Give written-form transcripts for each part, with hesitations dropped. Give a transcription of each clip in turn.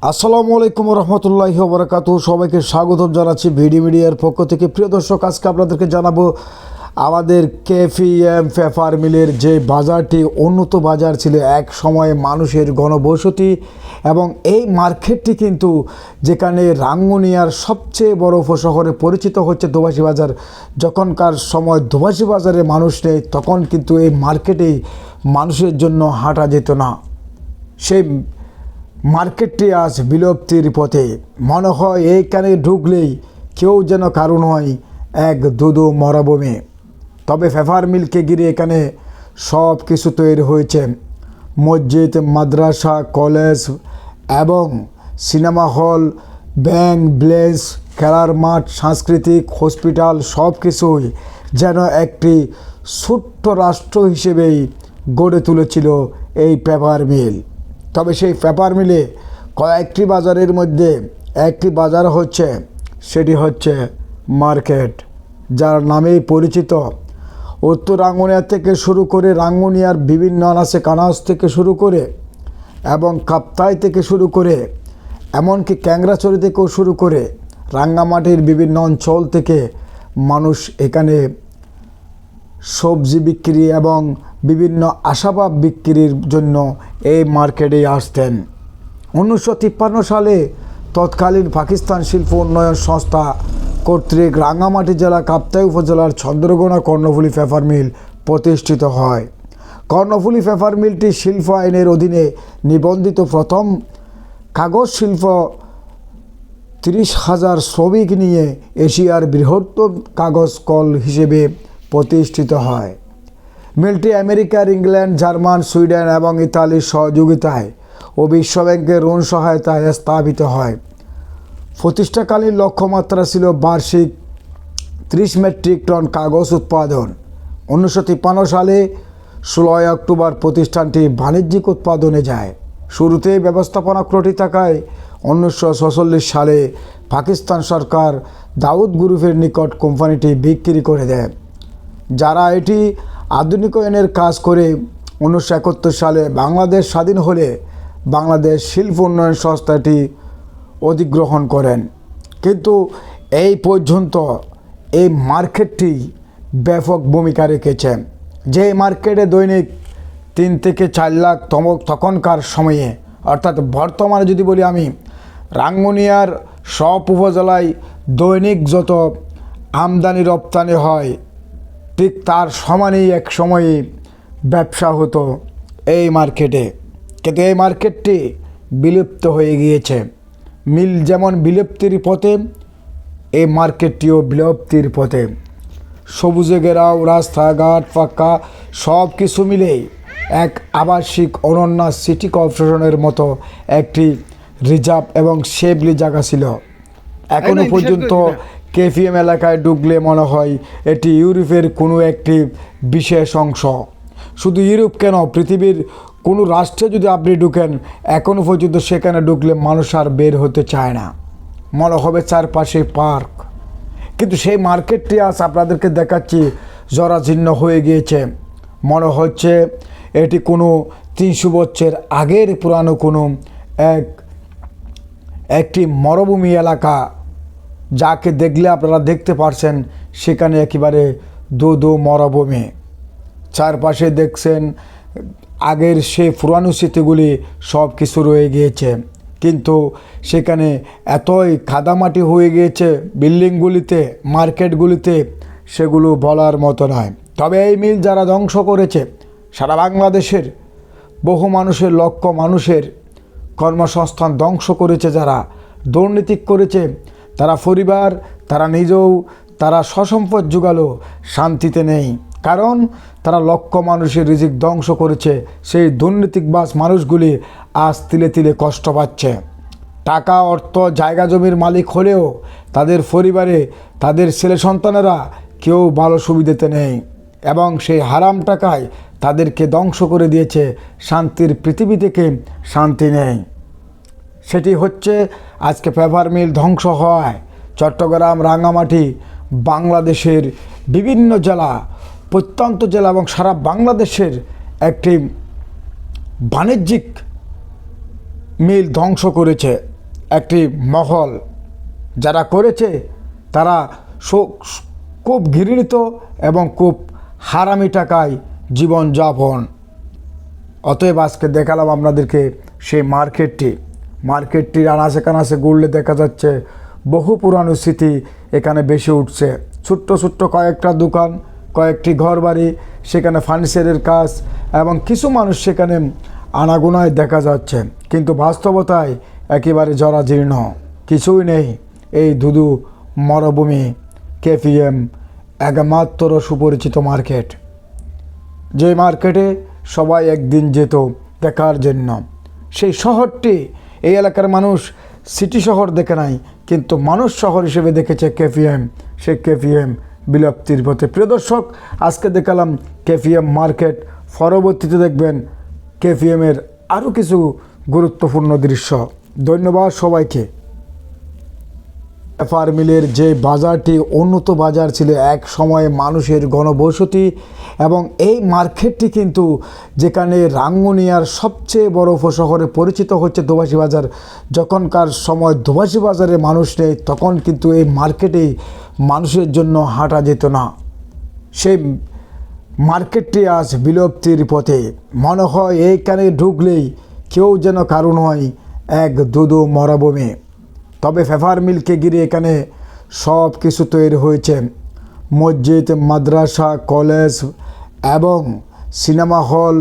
আসসালামু আলাইকুম রহমতুল্লাহি ওয়া বারাকাতুহু। সবাইকে স্বাগত জানাচ্ছি ভিডি মিডিয়ার পক্ষ থেকে। প্রিয় দর্শক, আজকে আপনাদেরকে জানাবো আমাদের কেএফএম পেপার মিলের যে বাজারটি উন্নত বাজার ছিল, এক সময়ে মানুষের ঘনবসতি, এবং এই মার্কেটটি কিন্তু যেখানে রাঙ্গুনিয়ার সবচেয়ে বড় উপশহরে পরিচিত হচ্ছে দোভাষী বাজার। যখনকার সময় দোভাষী বাজারে মানুষ নেই, তখন কিন্তু এই মার্কেটেই মানুষের জন্য হাঁটা যেত না। সেই মার্কেটটি আজ বিলুপ্তির পথে। মনে হয় এইখানে ঢুকলেই কেউ যেন কারণ হয় এক দুদু মরুভূমি। তবে পেপার মিলকে ঘিরে এখানে সব কিছু তৈরি হয়েছে। মসজিদ, মাদ্রাসা, কলেজ এবং সিনেমা হল, ব্যাংক, ব্লেস, খেলার মাঠ, সাংস্কৃতিক হসপিটাল, সব কিছুই যেন একটি ছোট্ট রাষ্ট্র হিসেবেই গড়ে তুলেছিল এই পেপার মিল। তবে সেই পেপার মিলে কয়েকটি বাজারের মধ্যে একটি বাজার হচ্ছে, সেটি হচ্ছে মার্কেট, যার নামেই পরিচিত। উত্তর রাঙ্গুনিয়া থেকে শুরু করে রাঙ্গুনিয়ার বিভিন্ন আনাচে কানাচ থেকে শুরু করে এবং কাপ্তাই থেকে শুরু করে এমনকি ক্যাংরাছড়ি থেকেও শুরু করে রাঙ্গামাটির বিভিন্ন অঞ্চল থেকে মানুষ এখানে সবজি বিক্রি এবং বিভিন্ন আসবাব বিক্রির জন্য এই মার্কেটে আসতেন। 1953 সালে তৎকালীন পাকিস্তান শিল্প উন্নয়ন সংস্থা কর্তৃক রাঙ্গামাটি জেলা কাপ্তাই উপজেলার চন্দ্রঘোনা কর্ণফুলী পেপার মিল প্রতিষ্ঠিত হয়। কর্ণফুলী পেপার মিলটি শিল্প আইনের অধীনে নিবন্ধিত প্রথম কাগজ শিল্প। 30,000 শ্রমিক নিয়ে এশিয়ার বৃহত্তম কাগজ কল হিসেবে প্রতিষ্ঠিত হয়। মিলটি আমেরিকার, ইংল্যান্ড, জার্মান, সুইডেন এবং ইতালির সহযোগিতায় ও বিশ্বব্যাংকের ঋণ সহায়তায় স্থাপিত হয়। প্রতিষ্ঠাকালীন লক্ষ্যমাত্রা ছিল বার্ষিক 30 মেট্রিক টন কাগজ উৎপাদন। 1953 সালে 16 অক্টোবর প্রতিষ্ঠানটি বাণিজ্যিক উৎপাদনে যায়। শুরুতে ব্যবস্থাপনা ত্রুটি থাকায় 1946 সালে পাকিস্তান সরকার দাউদ গ্রুপের নিকট কোম্পানিটি বিক্রি করে দেয়, যারা এটি আধুনিকায়নের কাজ করে। 1971 সালে বাংলাদেশ স্বাধীন হলে বাংলাদেশ শিল্প উন্নয়ন সংস্থাটি অধিগ্রহণ করেন। কিন্তু এই পর্যন্ত এই মার্কেটটি ব্যাপক ভূমিকা রেখেছে। যে মার্কেটে দৈনিক 3 থেকে 4 লাখ তখনকার সময়ে, অর্থাৎ বর্তমানে যদি বলি আমি, রাঙ্গুনিয়ার সব উপজেলায় দৈনিক যত আমদানি রপ্তানি হয়, ঠিক তার সমানই এক সময়ে ব্যবসা হতো এই মার্কেটে। কিন্তু এই মার্কেটটি বিলুপ্ত হয়ে গিয়েছে। মিল যেমন বিলুপ্তির পথে, এই মার্কেটটিও বিলুপ্তির পথে। সবুজে ঘেরাও রাস্তাঘাট পাক্কা সব কিছু মিলেই এক আবাসিক অনন্য সিটি কর্পোরেশনের মতো একটি রিজার্ভ এবং সেভলি জায়গা ছিল। এখনও পর্যন্ত কেএফএম এলাকায় ঢুকলে মনে হয় এটি ইউরোপের কোনো একটি বিশেষ অংশ। শুধু ইউরোপ কেন, পৃথিবীর কোনো রাষ্ট্রে যদি আপনি ঢুকেন, এখনও পর্যন্ত সেখানে ঢুকলে মানুষ আর বের হতে চায় না, মনে হবে চারপাশে পার্ক। কিন্তু সেই মার্কেটটি আজ আপনাদেরকে দেখাচ্ছি জরাজীর্ণ হয়ে গিয়েছে। মনে হচ্ছে এটি কোনো 300 বছর আগের পুরানো কোনো একটি মরুভূমি এলাকা, যাকে দেখলে আপনারা দেখতে পারছেন সেখানে একেবারে দু মরুভূমি। চারপাশে দেখছেন আগের সেই পুরানো স্মৃতিগুলি সব কিছু রয়ে গিয়েছে, কিন্তু সেখানে এতই কাদামাটি হয়ে গিয়েছে বিল্ডিংগুলিতে, মার্কেটগুলিতে, সেগুলো বলার মতো নয়। তবে এই মিল যারা ধ্বংস করেছে, সারা বাংলাদেশের বহু মানুষের, লক্ষ মানুষের কর্মসংস্থান ধ্বংস করেছে, যারা দুর্নীতি করেছে, তারা পরিবার, তারা নিজেও, তারা সসম্পদ জোগালো, শান্তিতে নেই। কারণ তারা লক্ষ মানুষের রিজিক ধ্বংস করেছে। সেই দুর্নীতিবাজ মানুষগুলি আজ তিলে তিলে কষ্ট পাচ্ছে। টাকা, অর্থ, জায়গা জমির মালিক হলেও তাদের পরিবারে, তাদের ছেলে সন্তানেরা কেউ ভালো সুবিধাতে নেই, এবং সেই হারাম টাকায় তাদেরকে ধ্বংস করে দিয়েছে। শান্তির পৃথিবী থেকে শান্তি নেই। সেটি হচ্ছে আজকে পেপার মিল ধ্বংস হয়। চট্টগ্রাম, রাঙ্গামাটি, বাংলাদেশের বিভিন্ন জেলা, প্রত্যন্ত জেলা এবং সারা বাংলাদেশের একটি বাণিজ্যিক মিল ধ্বংস করেছে। একটি মহল, যারা করেছে তারা খুব ঘৃণিত এবং খুব হারামি টাকায় জীবনযাপন। অতএব আজকে দেখালাম আপনাদেরকে সেই মার্কেটটির আনাচে কানাচে ঘুরলে দেখা যাচ্ছে বহু পুরানো স্মৃতি এখানে বেশি উঠছে। ছোট্ট ছোট্ট কয়েকটা দোকান, কয়েকটি ঘরবাড়ি, সেখানে ফার্নিচারের কাজ এবং কিছু মানুষ সেখানে আনাগোনায় দেখা যাচ্ছে, কিন্তু বাস্তবতায় একেবারে জরাজীর্ণ, কিছুই নেই। এই ধুধু মরুভূমি কেপিএম একমাত্র সুপরিচিত মার্কেট, যে মার্কেটে সবাই একদিন যেত দেখার জন্য। সেই শহরটি এই এলাকার মানুষ সিটি শহর দেখে নাই, কিন্তু মানুষ শহর হিসেবে দেখেছে কেপিএম। সেই কেপিএম বিলুপ্তির পথে। প্রিয় দর্শক, আজকে দেখালাম কেপিএম মার্কেট, পরবর্তীতে দেখবেন কেপিএমের আরও কিছু গুরুত্বপূর্ণ দৃশ্য। ধন্যবাদ সবাইকে। পেপার মিলের যে বাজারটি উন্নত বাজার ছিল, এক সময়ে মানুষের ঘনবসতি, এবং এই মার্কেটটি কিন্তু যেখানে রাঙ্গুনিয়ার সবচেয়ে বড় উপশহরে পরিচিত হচ্ছে দোভাষী বাজার। যখনকার সময় দোভাষী বাজারে মানুষ নেই, তখন কিন্তু এই মার্কেটেই মানুষের জন্য হাঁটা যেত না। সেই মার্কেটটি আজ বিলুপ্তির পথে। মনে হয় এইখানে ঢুকলেই কেউ যেন কারণ হয় এক ধুধু মরুভূমি। তবে পেপার মিলকে ঘিরে এখানে সব কিছু তৈরি হয়েছে। মসজিদ, মাদ্রাসা, কলেজ এবং সিনেমা হল,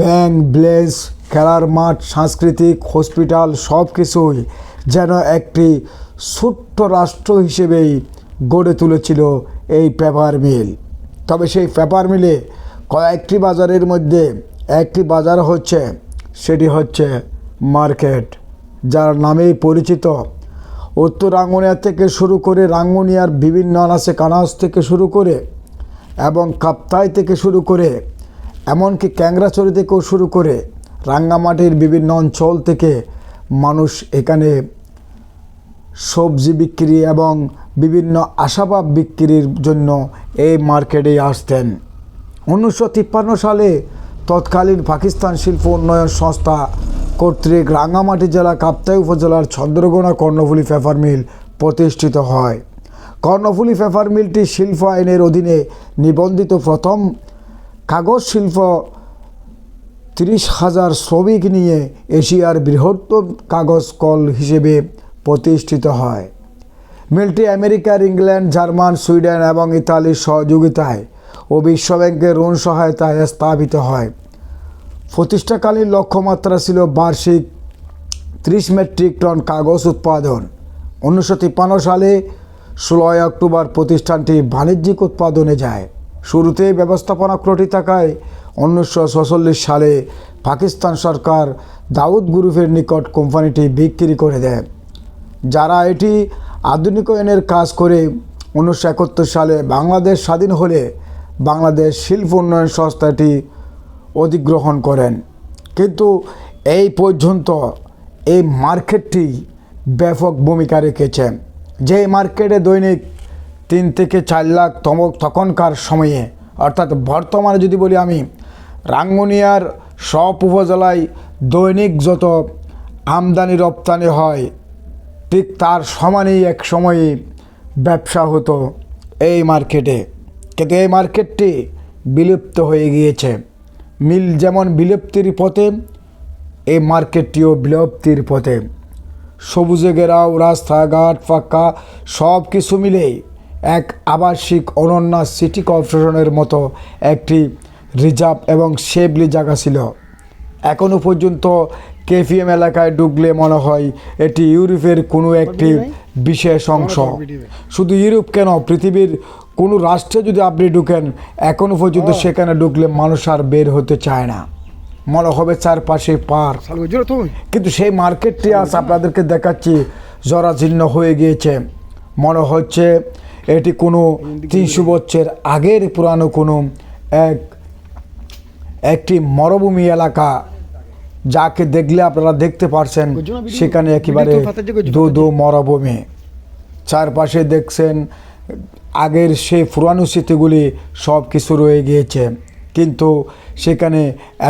ব্যাংক, ব্লেজ, খেলার মাঠ, সাংস্কৃতিক হসপিটাল, সব কিছুই যেন একটি ছোট্ট রাষ্ট্র হিসেবেই গড়ে তুলেছিল এই পেপার মিল। তবে সেই পেপার মিলে কয়েকটি বাজারের মধ্যে একটি বাজার হচ্ছে, সেটি হচ্ছে মার্কেট, যার নামেই পরিচিত। উত্তর রাঙ্গুনিয়া থেকে শুরু করে, রাঙ্গুনিয়ার বিভিন্ন আনাচে কানাচ থেকে শুরু করে এবং কাপ্তাই থেকে শুরু করে, এমনকি ক্যাংরাচড়ি থেকেও শুরু করে, রাঙ্গামাটির বিভিন্ন অঞ্চল থেকে মানুষ এখানে সবজি বিক্রি এবং বিভিন্ন আসবাব বিক্রির জন্য এই মার্কেটে আসতেন। 1953 সালে তৎকালীন পাকিস্তান শিল্প উন্নয়ন সংস্থা কর্তৃক রাঙ্গামাটি জেলা কাপ্তাই উপজেলার চন্দ্রগোনা কর্ণফুলী পেপার মিল প্রতিষ্ঠিত হয়। কর্ণফুলী পেপার মিলটি শিল্প আইনের অধীনে নিবন্ধিত প্রথম কাগজ শিল্প। 30,000 শ্রমিক নিয়ে এশিয়ার বৃহত্তম কাগজ কল হিসেবে প্রতিষ্ঠিত হয়। মিলটি আমেরিকার, ইংল্যান্ড, জার্মান, সুইডেন এবং ইতালির সহযোগিতায় ও বিশ্বব্যাংকের ঋণ সহায়তায় স্থাপিত হয়। প্রতিষ্ঠাকালীন লক্ষ্যমাত্রা ছিল বার্ষিক 30 মেট্রিক টন কাগজ উৎপাদন। 1953 সালে 16 অক্টোবর প্রতিষ্ঠানটি বাণিজ্যিক উৎপাদনে যায়। শুরুতেই ব্যবস্থাপনা ত্রুটি থাকায় 1946 সালে পাকিস্তান সরকার দাউদ গ্রুপের নিকট কোম্পানিটি বিক্রি করে দেয়, যারা এটি আধুনিকায়নের কাজ করে। 1971 সালে বাংলাদেশ স্বাধীন হলে বাংলাদেশ শিল্প উন্নয়ন সংস্থাটি অধিগ্রহণ করেন। কিন্তু এই পর্যন্ত এই মার্কেটটি ব্যাপক ভূমিকা রেখেছে। যে মার্কেটে দৈনিক 3 থেকে 4 লাখ তখনকার সময়ে, অর্থাৎ বর্তমানে যদি বলি আমি, রাঙ্গুনিয়ার সব উপজেলায় দৈনিক যত আমদানি রপ্তানি হয়, ঠিক তার সমানই এক সময়ে ব্যবসা হতো এই মার্কেটে। কিন্তু এই মার্কেটটি বিলুপ্ত হয়ে গিয়েছে। মিল যেমন বিলুপ্তির পথে, এই মার্কেটটিও বিলুপ্তির পথে। সবুজে ঘেরাও রাস্তাঘাট পাক্কা, সব কিছু মিলেই এক আবাসিক অনন্য সিটি কর্পোরেশনের মতো একটি রিজার্ভ এবং সেফলি জায়গা ছিল। এখনও পর্যন্ত কেপিএম এলাকায় ঢুকলে মনে হয় এটি ইউরোপের কোনো একটি বিশেষ অংশ। শুধু ইউরোপ কেন, পৃথিবীর কোনো রাষ্ট্রে যদি আপনি ঢুকেন, এখনও পর্যন্ত সেখানে ঢুকলে মানুষ আর বের হতে চায় না, মনে হবে চারপাশে পার। কিন্তু সেই মার্কেটটি আজ আপনাদেরকে দেখাচ্ছি জরাজীর্ণ হয়ে গিয়েছে। মনে হচ্ছে এটি কোনো 300 বছর আগের পুরানো কোনো একটি মরুভূমি এলাকা, যাকে দেখলে আপনারা দেখতে পারছেন সেখানে একেবারে ধুধু মরুভূমি। চারপাশে দেখছেন আগের সেই পুরানো স্মৃতিগুলি সব কিছু রয়ে গিয়েছে, কিন্তু সেখানে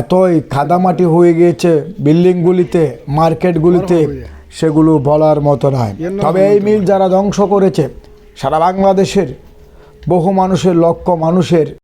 এতই কাদামাটি হয়ে গিয়েছে বিল্ডিংগুলিতে, মার্কেটগুলিতে, সেগুলো বলার মতো নয়। তবে এই মিল যারা ধ্বংস করেছে, সারা বাংলাদেশের বহু মানুষের, লক্ষ মানুষের